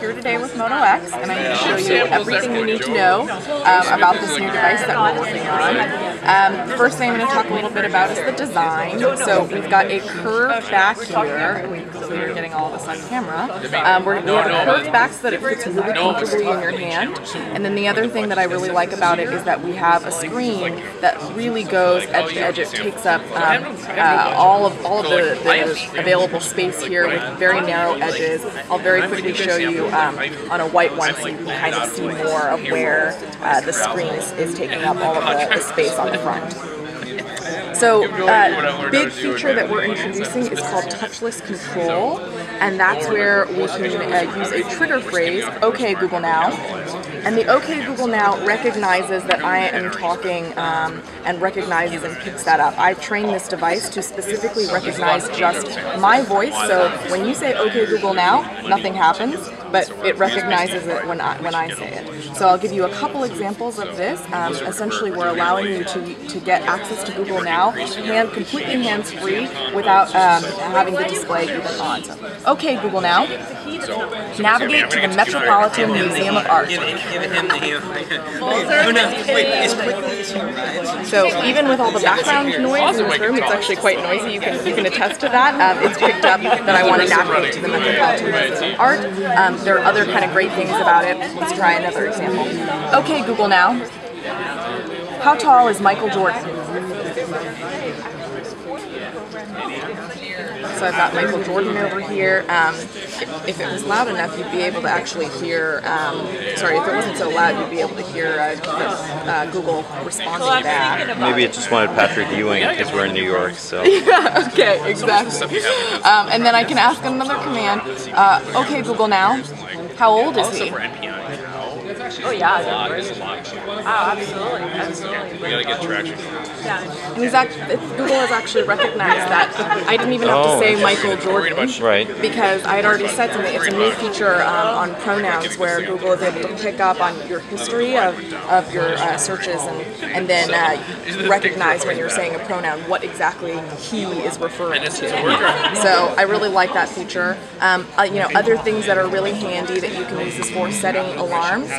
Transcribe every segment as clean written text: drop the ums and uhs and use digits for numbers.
here today with Moto X, and I'm going to show you everything you need to know about this new device that we're working on. The first thing I'm going to talk a little bit about is the design. So we've got a curved back here. Hopefully you're getting all of this on camera. We have a curved back so that it fits really comfortably in your hand. And then the other thing that I really like about it is that we have a screen that really goes edge to edge. It takes up all of the available space here with very narrow edges. I'll very quickly show you on a white one so you can kind of see more of where the screen is taking up all of the space on the front. So, big feature that we're introducing is called touchless control, and that's where we can use a trigger phrase, "Okay Google Now," and the "Okay Google Now" recognizes that I am talking and recognizes and picks that up. I've trained this device to specifically recognize just my voice, so when you say "Okay Google Now," nothing happens, but it recognizes it when I say it. So I'll give you a couple examples of this. Essentially, we're allowing you to get access to Google Now completely hands-free without having the display even on. So, "Okay Google Now, navigate to the Metropolitan Museum of Art." So even with all the background noise in this room, it's actually quite noisy. You can attest to that. It's picked up that I want to navigate to the Metropolitan Museum of Art. There are other kind of great things about it. Let's try another example. "Okay Google Now, how tall is Michael Jordan?" So I've got Michael Jordan over here. If it was loud enough, you'd be able to actually hear, sorry, if it wasn't so loud, you'd be able to hear Google responding back. Maybe it just wanted Patrick Ewing because we're in New York, so. Yeah, okay, exactly. And then I can ask another command, "Okay Google Now, how old is he?" Oh yeah, absolutely. We gotta get traction. Yeah, and Google has actually recognized that I didn't even have to say Michael Jordan, right? Because I had already said something. It's a new feature on pronouns where Google is able to pick up on your history of your searches and then recognize when you're saying a pronoun what exactly he is referring to. So I really like that feature. Other things that are really handy that you can use this for: setting alarms.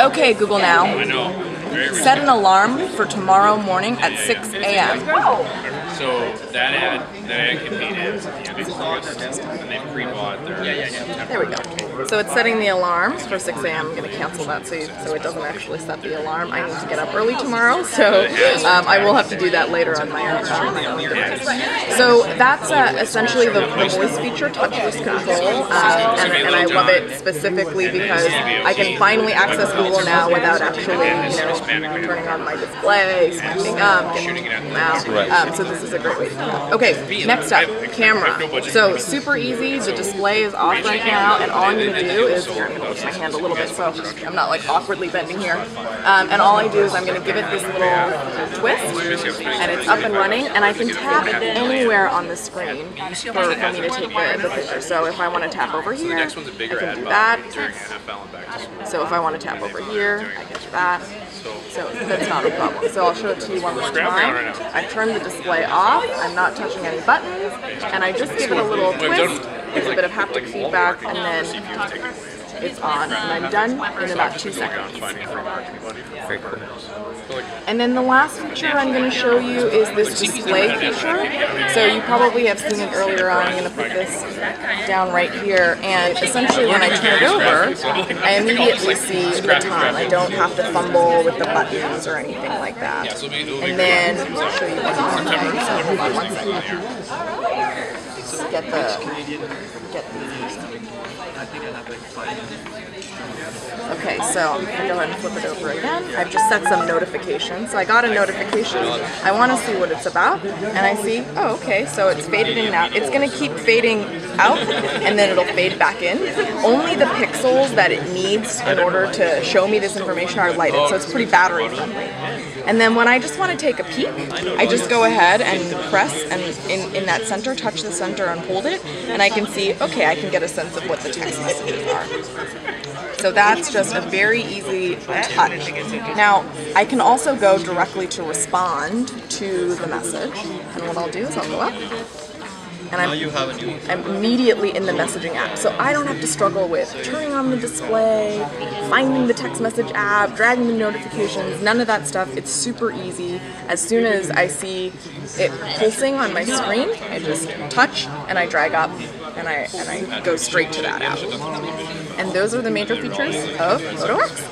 "Okay Google Now, set an alarm for tomorrow morning at 6 a.m. So that ad competed, and they pre-bought their. There we go. So it's setting the alarms for 6 a.m. I'm going to cancel that so it doesn't actually set the alarm. I need to get up early tomorrow, so I will have to do that later on my own device. So that's essentially the voice feature, touchless control, and I love it specifically because I can finally access Google Now without actually, turning on my display, swiping up, getting Google Now. So this is a great way to do that. Okay, next up, camera. So super easy. The display is off right now, and all I'm going to do is, here, I'm going to lift my hand a little bit so I'm not like awkwardly bending here. And all I do is I'm going to give it this little twist, and it's up and running, and I can tap anywhere on the screen for me to take the picture. So if I want to tap over here, I can do that. So if I want to tap over here, I can do that. So that's not a problem. So I'll show it to you one more time. I turn the display off, I'm not touching any buttons, and I just give it a little twist. There's a bit of haptic feedback, and then it's on, and I'm done in about 2 seconds. Very cool. And then the last feature I'm going to show you is this display feature. So you probably have seen it earlier on. I'm going to put this down right here, and essentially when I turn it over, I immediately see the time. I don't have to fumble with the buttons or anything like that. And then I'll show you one more time. So hold on 1 second. Just get these. Okay, so I'm going to go ahead and flip it over again. I've just set some notifications. So I got a notification. I want to see what it's about. And I see, oh, okay, so it's faded in and out. It's going to keep fading out, and then it'll fade back in. Only the pixels that it needs in order to show me this information are lighted, so it's pretty battery friendly. And then when I just want to take a peek, I just go ahead and press and in that center, touch the center and hold it, and I can see, okay, I can get a sense of what the text messages are. So that's just a very easy touch. Now, I can also go directly to respond to the message. And what I'll do is I'll go up, and I'm immediately in the messaging app. So I don't have to struggle with turning on the display, finding the text message app, dragging the notifications, none of that stuff. It's super easy. As soon as I see it pulsing on my screen, I just touch and I drag up and I go straight to that app. And those are the major features of Moto X.